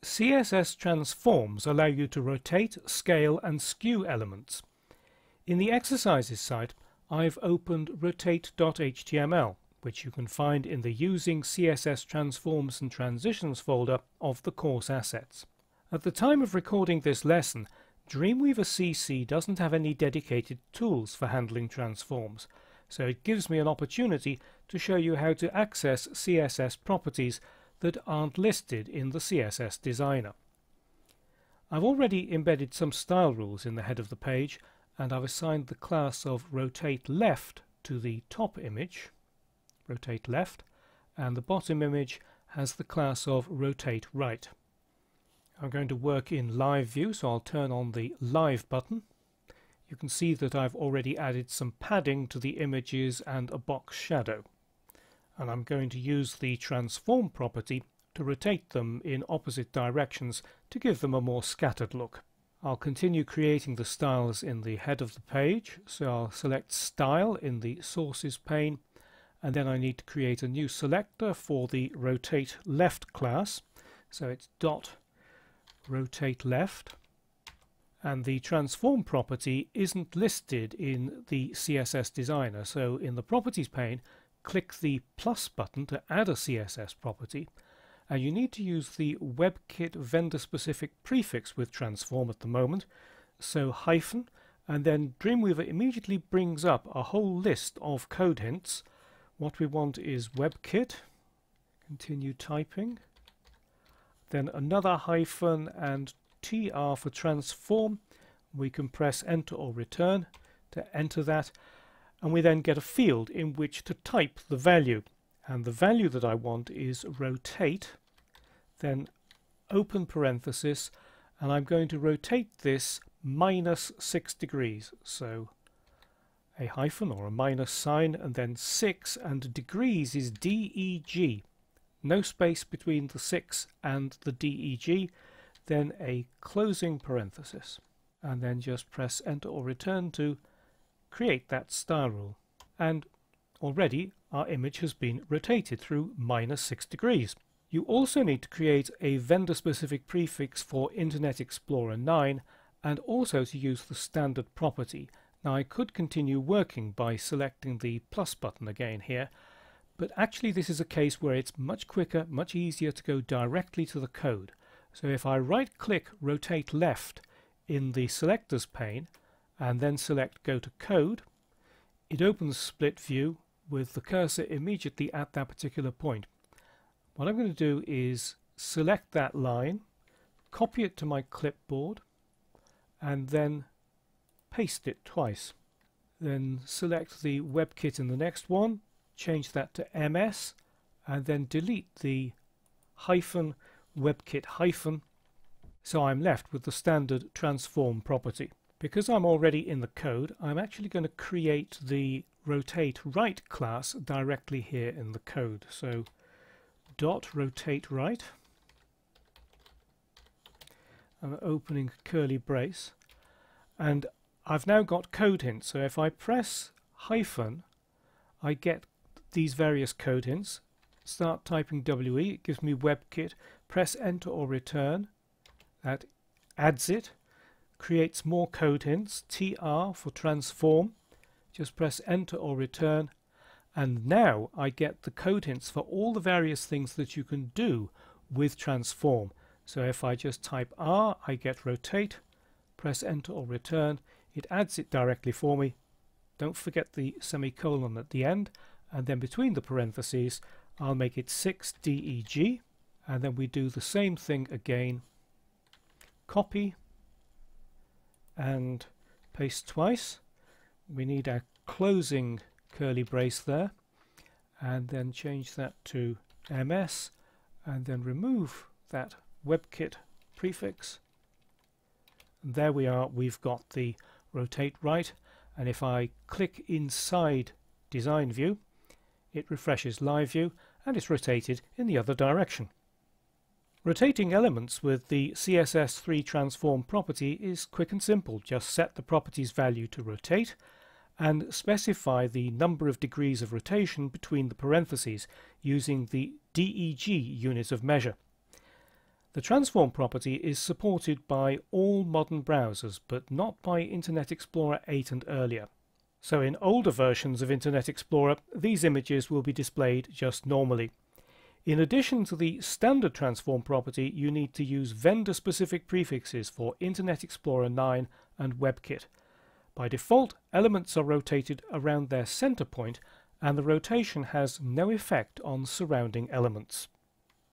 CSS transforms allow you to rotate, scale and skew elements. In the exercises site, I've opened rotate.html, which you can find in the Using CSS Transforms and Transitions folder of the course assets. At the time of recording this lesson, Dreamweaver CC doesn't have any dedicated tools for handling transforms, so it gives me an opportunity to show you how to access CSS properties that aren't listed in the CSS Designer. I've already embedded some style rules in the head of the page, and I've assigned the class of rotate left to the top image, rotate left, and the bottom image has the class of rotate right. I'm going to work in live view, so I'll turn on the live button. You can see that I've already added some padding to the images and a box shadow. And I'm going to use the transform property to rotate them in opposite directions to give them a more scattered look. I'll continue creating the styles in the head of the page, so I'll select Style in the Sources pane, and then I need to create a new selector for the Rotate Left class, so it's dot rotate left, and the transform property isn't listed in the CSS Designer, so in the Properties pane click the plus button to add a CSS property, and you need to use the WebKit vendor-specific prefix with transform at the moment, so hyphen, and then Dreamweaver immediately brings up a whole list of code hints. What we want is WebKit, continue typing, then another hyphen and TR for transform. We can press enter or return to enter that, and we then get a field in which to type the value, and the value that I want is rotate, then open parenthesis, and I'm going to rotate this -6 degrees, so a hyphen or a minus sign and then 6, and degrees is DEG, no space between the 6 and the DEG, then a closing parenthesis, and then just press enter or return to create that style rule, and already our image has been rotated through -6 degrees. You also need to create a vendor-specific prefix for Internet Explorer 9 and also to use the standard property. Now I could continue working by selecting the plus button again here, but actually this is a case where it's much quicker, much easier to go directly to the code. So if I right-click Rotate Left in the Selectors pane and then select Go to Code, it opens split view with the cursor immediately at that particular point. What I'm going to do is select that line, copy it to my clipboard, and then paste it twice. Then select the WebKit in the next one, change that to MS, and then delete the hyphen WebKit hyphen, so I'm left with the standard transform property. Because I'm already in the code, I'm actually going to create the rotate right class directly here in the code. So dot rotate right, I'm opening curly brace, and I've now got code hints. So if I press hyphen, I get these various code hints. Start typing WE, it gives me WebKit, press enter or return, that adds it, creates more code hints, TR for transform, just press enter or return, and now I get the code hints for all the various things that you can do with transform. So if I just type R, I get rotate, press enter or return, it adds it directly for me. Don't forget the semicolon at the end, and then between the parentheses I'll make it 6 DEG, and then we do the same thing again, copy and paste twice. We need our closing curly brace there, and then change that to MS, and then remove that WebKit prefix. And there we are, we've got the rotate right, and if I click inside design view, it refreshes live view and it's rotated in the other direction. Rotating elements with the CSS3 transform property is quick and simple. Just set the property's value to rotate and specify the number of degrees of rotation between the parentheses using the DEG unit of measure. The transform property is supported by all modern browsers, but not by Internet Explorer 8 and earlier. So in older versions of Internet Explorer, these images will be displayed just normally. In addition to the standard transform property, you need to use vendor-specific prefixes for Internet Explorer 9 and WebKit. By default, elements are rotated around their center point, and the rotation has no effect on surrounding elements.